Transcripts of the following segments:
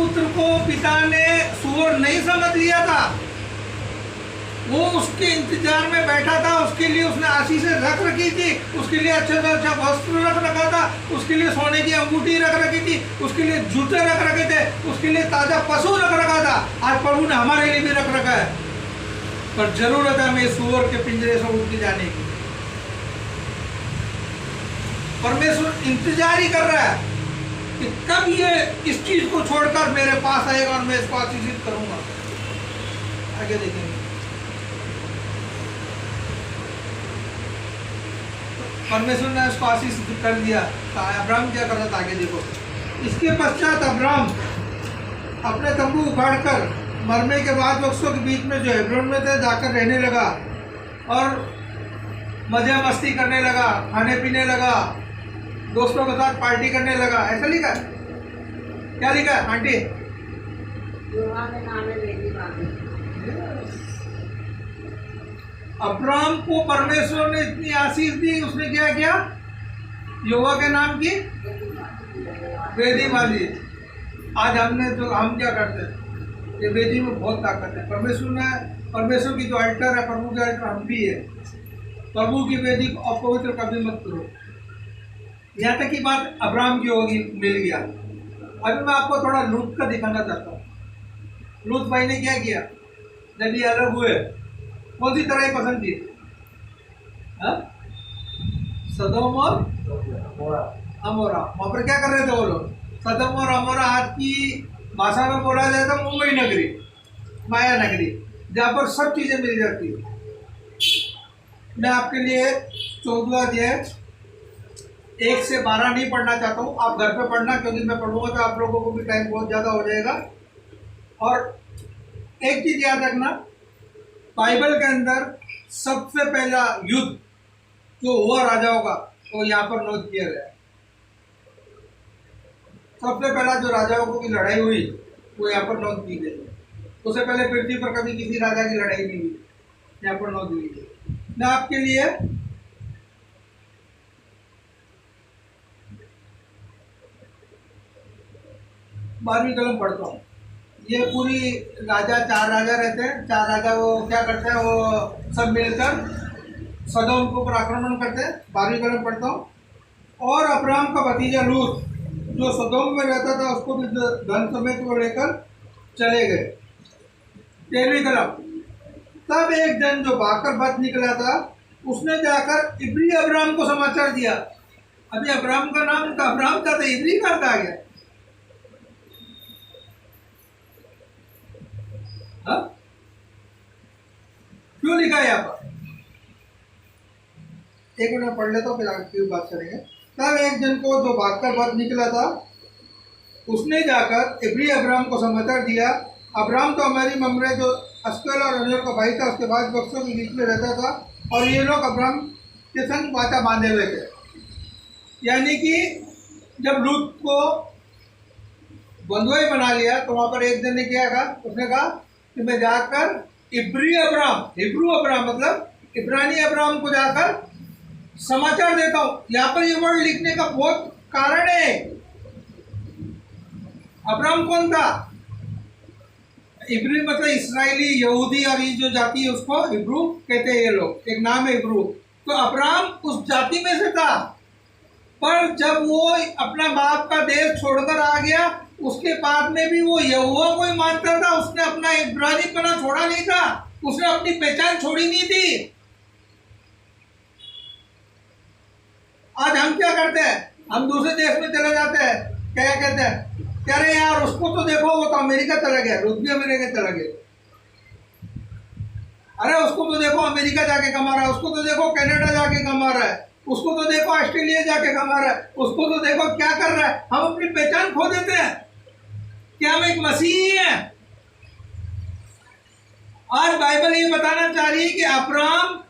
पुत्र को पिता ने सूअर नहीं समझ लिया था, वो उसके इंतजार में बैठा था, उसके लिए उसने आशीषें रख रखी थी, उसके लिए अच्छा से अच्छा वस्त्र रख रखा था, उसके लिए सोने की अंगूठी रख रखी थी, उसके लिए जूते रख रखे थे, उसके लिए ताजा पशु रख रखा था। आज प्रभु ने हमारे लिए भी रख रखा है, पर जरूरत है हमें सूअर के पिंजरे से उठ के जाने की। परमेश्वर इंतजार ही कर रहा है कि कब ये इस चीज को छोड़कर मेरे पास आएगा और मैं इसको आशीषित करूंगा। आगे देखेंगे। परमेश्वर ने उसको आशीषित कर दिया। तो अब्राहम क्या कर रहा था, आगे देखो। इसके पश्चात अब्राहम अपने तंबू उखाड़कर मरने के बाद वृक्षों के बीच में जो हेब्रोन में थे जाकर रहने लगा और मजे मस्ती करने लगा, खाने पीने लगा, दोस्तों के साथ पार्टी करने लगा। ऐसा लिखा है? क्या लिखा है आंटी? अब्राहम को परमेश्वर ने इतनी आशीष दी, उसने क्या किया? यहोवा के नाम की वेदी बांधी। आज हम क्या करते हैं? ये वेदी में बहुत ताकत है। परमेश्वर की जो अल्टर है, प्रभु के अल्टर हम भी है। प्रभु की वेदी को अपवित्र कभी मत करो। यहाँ तक की बात अब्राहम की होगी, मिल गया। अभी मैं आपको थोड़ा लूत का दिखाना चाहता हूँ। लूत भाई ने क्या किया जब ये अलग हुए? कौन सी तरह पसंद की? सदोम और अमोरा। वहां पर क्या कर रहे थे वो लोग? सदोम और अमोरा आज की भाषा में बोला जाए तो मुंबई नगरी, माया नगरी, जहाँ पर सब चीजें मिल जाती है। मैं आपके लिए 14 अध्याय 1 से 12 नहीं पढ़ना चाहता हूँ, आप घर पे पढ़ना, क्योंकि मैं पढ़ूंगा तो आप लोगों को भी टाइम बहुत ज़्यादा हो जाएगा। और एक चीज़ याद रखना, बाइबल के अंदर सबसे पहला युद्ध जो हुआ राजाओं का, वो यहाँ पर नोट किया गया। सबसे पहला जो राजाओं की लड़ाई हुई वो यहाँ पर नोट की गई। उससे पहले पृथ्वी पर कभी किसी राजा की लड़ाई नहीं हुई, यहाँ पर नोट दी गई। मैं आपके लिए बारहवीं कलम पढ़ता हूँ। ये पूरी राजा, 4 राजा रहते हैं। 4 राजा वो क्या करते हैं, वो सब मिलकर सदोम के ऊपर आक्रमण करते हैं। 12वीं कलम पढ़ता हूँ। और अब्राहम का भतीजा लूत जो सदोम में रहता था, उसको भी धन समेत को लेकर चले गए। 13वीं कलम। तब एक जन जो भागकर बच निकला था, उसने जाकर इब्री अब्राहम को समाचार दिया। अभी अब्राहम का नाम उनका अब्राहम था, तो इब्री का आ गया। क्यों लिखा है यहाँ पर? एक मिनट पढ़ लेता हूँ, फिर आगे बात करेंगे। तब एक जन को जो भागकर बच निकला था, उसने जाकर इब्री अब्राहम को समाचार दिया। अब्राहम तो हमारी ममरे जो अस्कल और अनर का भाई था, उसके बाद वृक्षों के बीच में रहता था, और ये लोग अब्राहम के संग वाचा बांधे हुए थे। यानी कि जब लूत को बंधुआ बना लिया, तो वहां पर एक जन ने क्या कहा? उसने कहा कि मैं जाकर इब्री अब्राहम, हिब्रू अब्राहम मतलब इब्रानी अब्राहम को जाकर समाचार देता हूँ। यहाँ पर ये वर्ड लिखने का बहुत कारण है। अब्राहम कौन था? इब्री मतलब इसराइली, यहूदी, और ये जो जाति है उसको हिब्रू कहते हैं। ये लोग, एक नाम है हिब्रू। तो अब्राहम उस जाति में से था, पर जब वो अपना बाप का देश छोड़कर आ गया, उसके बाद में भी वो यहोवा को ही मानता था। उसने अपना इब्रानीपना छोड़ा नहीं था, उसने अपनी पहचान छोड़ी नहीं थी। आज हम क्या करते हैं? हम दूसरे देश में चले जाते हैं, क्या कहते हैं? कह रहे यार उसको तो देखो, वो तो अमेरिका चला गया, रुक भी अमेरिका चला गया। अरे उसको तो देखो अमेरिका जाके कमा रहा है, उसको तो देखो कनाडा जाके कमा रहा है, उसको तो देखो ऑस्ट्रेलिया जाके कमा रहा है, उसको तो देखो क्या कर रहा है। हम अपनी पहचान खो देते हैं कि हम एक मसीही हैं। आज बाइबल ये बताना चाह रही है कि अब्राहम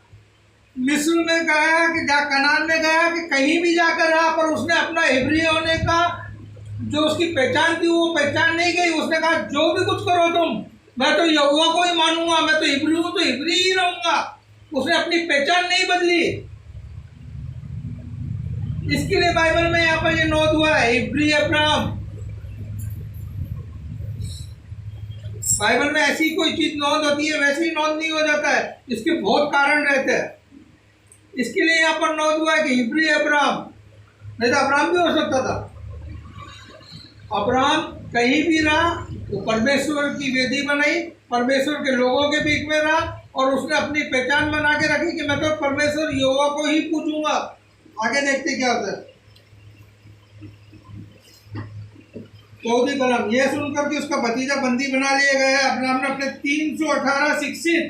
मिस्र में गया, कि कनान में गया, कि कहीं भी जाकर रहा, पर उसने अपना इब्री होने का जो उसकी पहचान थी वो पहचान नहीं गई। उसने कहा जो भी कुछ करो तुम, मैं तो यहोवा को ही मानूंगा, मैं तो इब्री हूं तो इब्री ही रहूंगा। उसने अपनी पहचान नहीं बदली। इसके लिए बाइबल में यहाँ पर ये नोट हुआ है, इब्री अब्राहम। बाइबल में ऐसी कोई चीज नोंद होती है वैसे ही नोंद नहीं हो जाता है, इसके बहुत कारण रहते हैं। इसके लिए यहाँ पर नोंद हुआ है कि इब्री अब्राहम, नहीं तो अब्राहम भी हो सकता था। अब्राहम कहीं भी रहा, वो परमेश्वर की वेदी बनाई, परमेश्वर के लोगों के बीच में रहा और उसने अपनी पहचान बना के रखी कि मैं तो परमेश्वर यहोवा को ही पूजूंगा। आगे देखते क्या होता है। 14 कलम, यह सुनकर कि उसका भतीजा बंदी बना लिया गया है, अब्राहम ने अपने 318 शिक्षित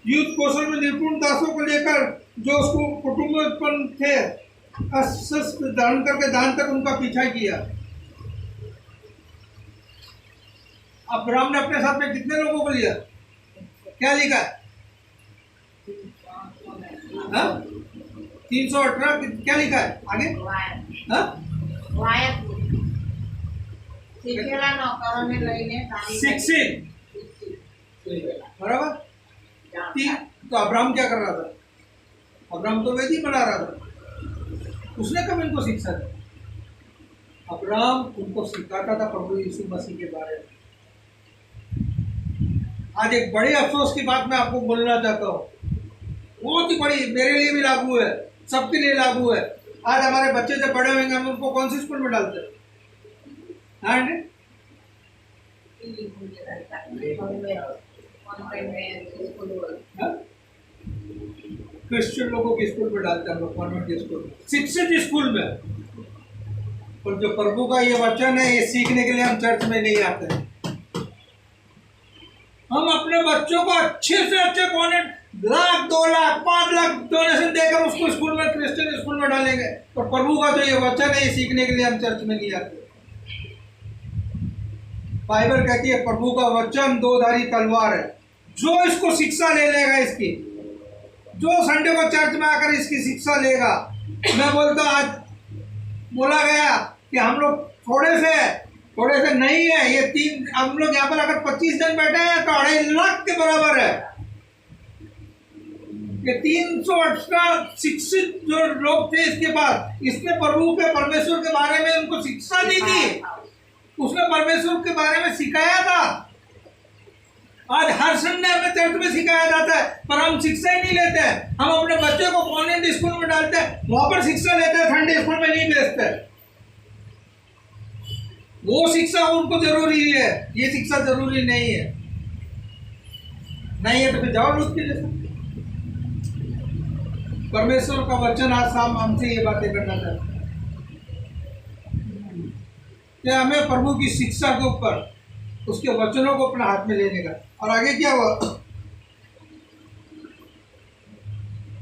युद्ध कौशल में निपुण दासों को लेकर जो उसको कुटुंब में उत्पन्न थे अस्त्र धारण करके दान तक उनका पीछा किया। अब्राहम ने अपने साथ में कितने लोगों को लिया? क्या लिखा है? 318 क्या लिखा है आगे? बराबर। तो अब्राहम क्या कर रहा था? अब्राहम तो वेदी बना रहा था। उसने कब इनको शिक्षा दी? अब्राहम उनको सिखाता था प्रभु यीशु मसीह के बारे में। आज एक बड़ी अफसोस की बात मैं आपको बोलना चाहता हूँ, बहुत ही बड़ी, मेरे लिए भी लागू है, सबके लिए लागू है। आज हमारे बच्चे जब बड़े होंगे हम उनको कौन से स्कूल में डालते हैं? क्रिश्चियन लोगों के स्कूल में डालते हैं हम लोग, कॉन्वेंट के स्कूल में, शिक्षित स्कूल में। और जो प्रभु का ये वचन है ये सीखने के लिए हम चर्च में नहीं आते हैं। हम अपने बच्चों को अच्छे से अच्छे कॉन्वेंट 1 लाख 2 लाख 5 लाख डोनेशन देकर उसको स्कूल में, क्रिश्चियन स्कूल में डालेंगे, और प्रभु का जो ये वचन है ये सीखने के लिए हम चर्च में नहीं आते। बाइबल कहती है प्रभु का वचन 2 धारी तलवार है। जो इसको शिक्षा ले लेगा, इसकी जो संडे को चर्च में आकर इसकी शिक्षा लेगा, मैं बोलता हूँ, आज बोला गया कि हम लोग थोड़े से नहीं है, ये 3, हम लोग यहाँ पर अगर 25 जन बैठे हैं तो 2.5 लाख के बराबर है। ये 318 शिक्षित जो लोग थे इसके पास, इसने प्रभु के परमेश्वर के बारे में उनको शिक्षा दी थी, उसने परमेश्वर के बारे में सिखाया था। आज हर संडे हमें चर्च में सिखाया जाता है, पर हम शिक्षा ही नहीं लेते हैं। हम अपने बच्चे को कॉन्वेंट स्कूल में डालते हैं, वहां पर शिक्षा लेते हैं, संडे स्कूल में नहीं भेजते। वो शिक्षा उनको जरूरी है, ये शिक्षा जरूरी नहीं है। नहीं है तो फिर जाओ लूट के जैसा। परमेश्वर का वचन आज शाम हमसे ये बातें करना चाहता है कि हमें प्रभु की शिक्षा के ऊपर, उसके वचनों को अपने हाथ में लेने का। और आगे क्या हुआ?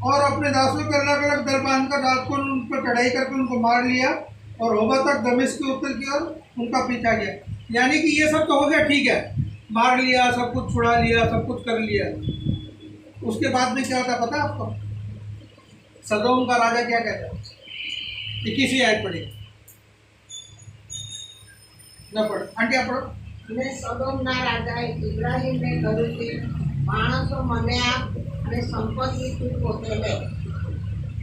और अपने दासों के अलग अलग दल बांधकर रात को उन पर चढ़ाई करके उनको मार लिया और होबा तक दमिश्क के उत्तर की ओर उनका पीछा किया। यानी कि ये सब तो हो गया, ठीक है, मार लिया, सब कुछ छुड़ा लिया, सब कुछ कर लिया। उसके बाद में क्या होता पता आपको? सदोम का राजा क्या कहता है? 21वीं आयत पढ़ी न पढ़ आंटी, आप पढ़ो। સદોમના રાજા ઇબ્રાહીમને કહ્યું કે માણસો મને આપ અને સંપત્તિ તું પોતે લે।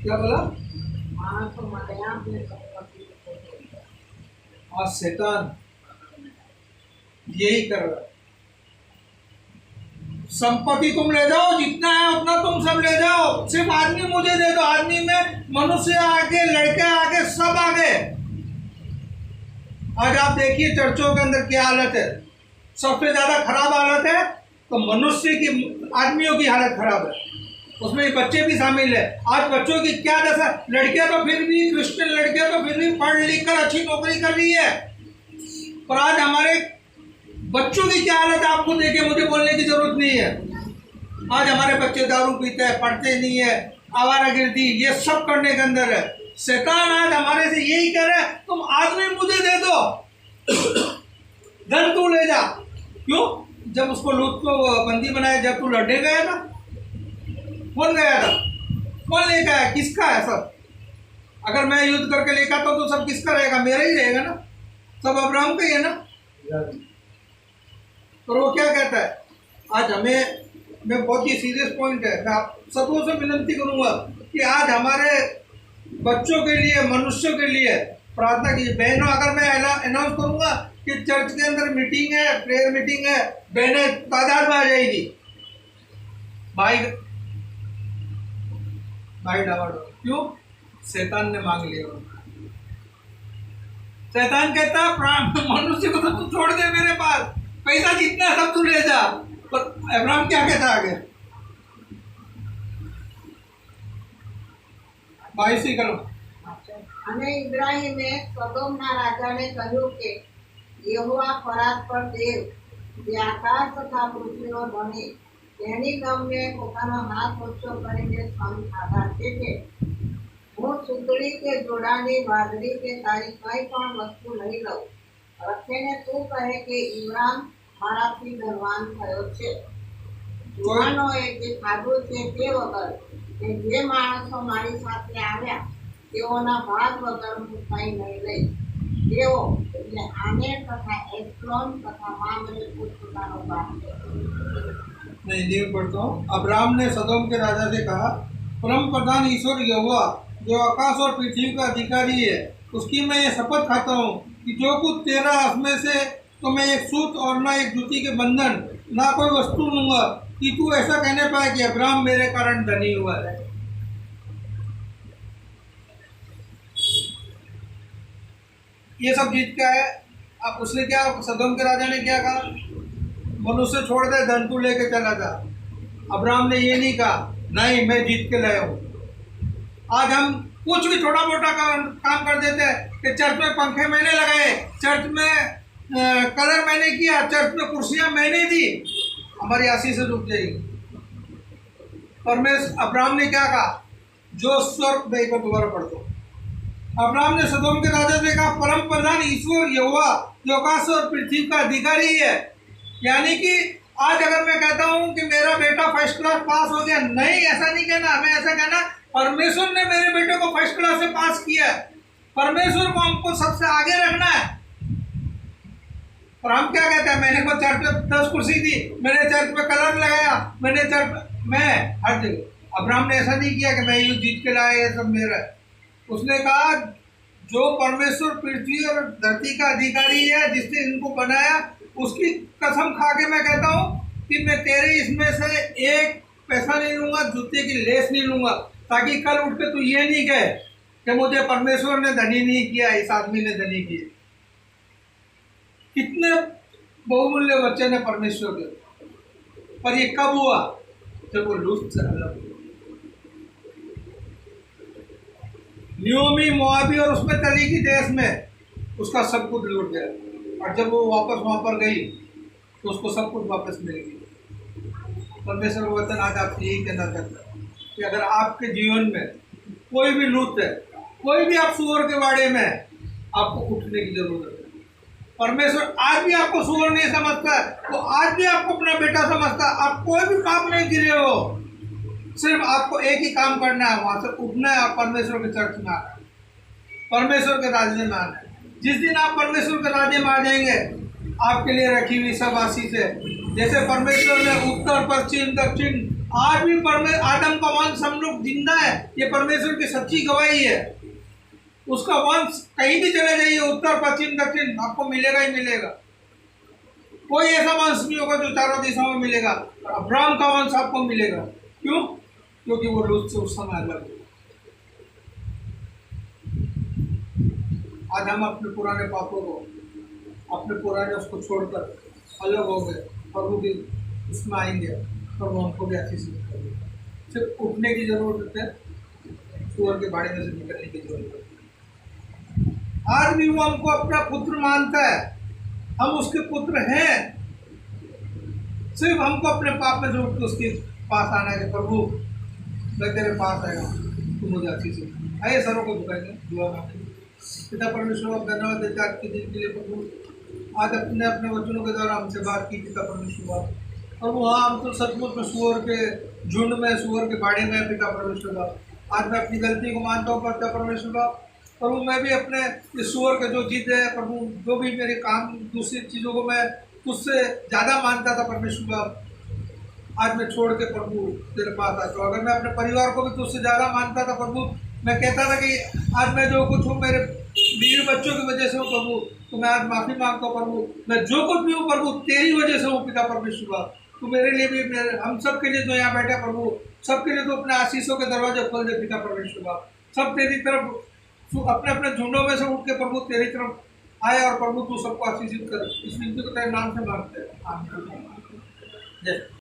क्या बोला? માણસો મને આપ અને સંપત્તિ તું પોતે લે। और शैतान यही कर रहा है। संपत्ति तुम ले जाओ, जितना है उतना तुम सब ले जाओ, सिर्फ आदमी मुझे दे दो। आदमी में मनुष्य आगे, लड़के आगे, सब आगे। आज आप देखिए चर्चों के अंदर क्या हालत है। सबसे ज्यादा खराब हालत है तो मनुष्य की, आदमियों की हालत खराब है, उसमें बच्चे भी शामिल है। आज बच्चों की क्या दशा, लड़कियां तो फिर भी, क्रिश्चियन लड़कियां तो फिर भी पढ़ लिख कर अच्छी नौकरी कर रही है, पर आज हमारे बच्चों की क्या हालत है आपको देखे मुझे बोलने की जरूरत नहीं है। आज हमारे बच्चे दारू पीते हैं, पढ़ते नहीं है, आवारागर्दी, ये सब करने के अंदर है। शैतान आज हमारे से यही कह रहा है, तुम आदमी मुझे दे दो, धन तू ले जा। क्यों? जब उसको लूट को बंदी बनाया, जब तू लड़ने गया था, कौन गया था? कौन लेकर आया? किसका है सब? अगर मैं युद्ध करके लेकर आता तो सब किसका रहेगा? मेरा ही रहेगा ना, सब अब्राहम का ही है ना। तो वो क्या कहता है? आज हमें, मैं बहुत ही सीरियस पॉइंट है, मैं आप सबों से विनती करूंगा कि आज हमारे बच्चों के लिए, मनुष्यों के लिए प्रार्थना कीजिए। बहनों, अगर मैं अनाउंस करूंगा कि चर्च के अंदर मीटिंग है, प्रेयर मीटिंग है, बहनें तादाद में आ जाएगी। भाई भाई डावाडोल क्यों? शैतान ने मांग लिया। शैतान कहता मनुष्य को तो तू छोड़ दे मेरे पास, पैसा जितना सब तू ले जा। पर अब्राहम क्या कहता आगे? 22 करो। અને ઇબ્રાહીમે સદોમના રાજાને કહ્યું કે યહોવા પરાત્પર દેવ જે આકાશ તથા પૃથ્વીનો ધણી તેની ગમને પોતાનો હાથ ઊંચો કરીને સમ આધાર છે કે હું સુતળી કે જોડાની વાદળી કે તારી કંઈ પણ વસ્તુ લઈ લઉં રખેને તું કહે કે ઇબ્રામ મારાથી ધનવાન થયો છે જુવાનોએ જે ખાધું છે તે વગર કે જે માણસો મારી સાથે આવ્યા તેઓના ભાગ વગર હું કંઈ નહીં લઈ તેઓ એટલે આને તથા એસ્લોન તથા મામરે પોતાનો ભાગ मैं हिंदी में पढ़ता हूँ। अब्राहम ने सदोम के राजा से कहा, परम प्रधान ईश्वर यहोवा जो आकाश और पृथ्वी का अधिकारी है, उसकी मैं ये शपथ खाता हूँ कि जो कुछ तेरा उसमें से तो मैं एक सूत और ना एक जूती के बंधन ना कोई वस्तु लूंगा कि तू ऐसा कहने पाए कि अब्राहम मेरे कारण धनी हुआ है। ये सब जीत क्या है? अब उसने क्या, सदोम के राजा ने क्या कहा? मनुष्य छोड़ दे, धन तू लेके चला जा। अब्राहम ने ये नहीं कहा, नहीं मैं जीत के लाया हूँ। आज हम कुछ भी थोड़ा मोटा काम कर देते हैं कि चर्च में पंखे मैंने लगाए, चर्च में कलर मैंने किया, चर्च में कुर्सियां मैंने दी, हमारी आशीष से रुक जाएगी। परमेश्वर अब्राहम ने क्या कहा? जो स्वर्ग दे को दोबारा पढ़ दो। अब्राहम ने सदोम के राजा से कहा, परम प्रधान ईश्वर यहोवा जो आकाश और पृथ्वी का अधिकारी है। यानी कि आज अगर मैं कहता हूं कि मेरा बेटा फर्स्ट क्लास पास हो गया, नहीं ऐसा नहीं कहना, हमें ऐसा कहना परमेश्वर ने मेरे बेटे को फर्स्ट क्लास से पास किया है। परमेश्वर को हमको सबसे आगे रखना है। और हम क्या कहते हैं, मैंने को चर्च में 10 कुर्सी दी, मैंने चर्च में कलर लगाया, मैंने चर्च में हर जगह। अब्राहम ने ऐसा नहीं किया कि मैं यूँ जीत के लाया, ये सब मेरा है। उसने कहा जो परमेश्वर पृथ्वी और धरती का अधिकारी है, जिसने इनको बनाया, उसकी कसम खा के मैं कहता हूँ कि मैं तेरे इसमें से एक पैसा नहीं लूंगा, जूते की लेस नहीं लूंगा, ताकि कल उठ के तू ये नहीं कहे कि मुझे परमेश्वर ने धनी नहीं किया, इस आदमी ने धनी किया। कितने बहुमूल्य बच्चे ने परमेश्वर के, पर ये कब हुआ? जब वो लूत से अलग हुआ। नियोमी मोआबी और उसमें चली गई देश में, उसका सब कुछ लूट गया। और जब वो वापस वहाँ पर गई तो उसको सब कुछ वापस मिल गई। परमेश्वर का वचन आज आपसे यही कहना चाहता है कि अगर आपके जीवन में कोई भी लूट है, कोई भी आप सुअर के बाड़े में, आपको उठने की जरूरत है। परमेश्वर आज भी आपको सुअर नहीं समझता है, तो आज भी आपको अपना बेटा समझता है। आप कोई भी पाप नहीं गिरे हो, सिर्फ आपको एक ही काम करना है, वहां से उठना है और परमेश्वर के चर्च में आना है, परमेश्वर के राज्य में आना है। जिस दिन आप परमेश्वर के राज्य में आ जाएंगे, आपके लिए रखी हुई सब आशीष है। जैसे परमेश्वर ने उत्तर पश्चिम दक्षिण, आज भी आदम का वंश हम लोग जिंदा है, ये परमेश्वर की सच्ची गवाही है। उसका वंश कहीं भी चले जाइए, उत्तर पश्चिम दक्षिण, आपको मिलेगा ही मिलेगा। कोई ऐसा वंश नहीं होगा जो चारों दिशाओं में मिलेगा। अब्राहम का वंश आपको मिलेगा। क्यों? क्योंकि वो लूत से उस समय अलग है। आज हम अपने पुराने पापों को, अपने पुराने उसको छोड़कर अलग हो गए, प्रभु की उसमें आएंगे और वो हमको भी अच्छी चीज करेंगे। सिर्फ उठने की जरूरत है, सुअर के बाड़े में से निकलने की जरूरत है। आज भी वो हमको अपना पुत्र मानता है, हम उसके पुत्र हैं। सिर्फ हमको अपने पाप में से उठ के उसके पास आना है कि प्रभु मैं तेरे पास आया, तू मुझे अच्छी चीज। आइए सरों को झुकाएंगे, दुआ मांगेंगे। पिता परमेश्वर आप धन्यवाद देते आज के दिन के लिए प्रभु। आज अपने अपने वचनों के द्वारा हमसे बात की पिता परमेश्वर। और वहाँ हम तो सचमुच में सुअर के झुंड में, सुअर के बाड़े में पिता परमेश्वर। आज मैं अपनी गलती को मानता हूँ पिता परमेश्वर। प्रभु मैं भी अपने इस सुअर के जो जिद है प्रभु, जो भी मेरे काम दूसरी चीज़ों को मैं तुझसे ज़्यादा मानता था परमेश्वर, आज मैं छोड़ के प्रभु तेरे पास आता हूँ। अगर मैं अपने परिवार को भी तुझसे ज़्यादा मानता था प्रभु, मैं कहता था कि आज मैं जो कुछ हूँ मेरे बीवी बच्चों की वजह से हूँ प्रभु, तो मैं आज माफी मांगता हूँ प्रभु। मैं जो कुछ भी हूँ प्रभु तेरी वजह से हूँ पिता परमेश्वर। तू मेरे लिए भी, हम सब के लिए जो यहाँ बैठे प्रभु, सबके लिए तो अपने आशीषों के दरवाजे खोल दे पिता परमेश्वर। सब तेरी तरफ तू अपने अपने झुंडों में से उठ के प्रभु तेरी तरफ आए, और प्रभु तू सबको आशीषित कर। इस विनती को तेरे नाम से मांगते हैं, आमीन। जय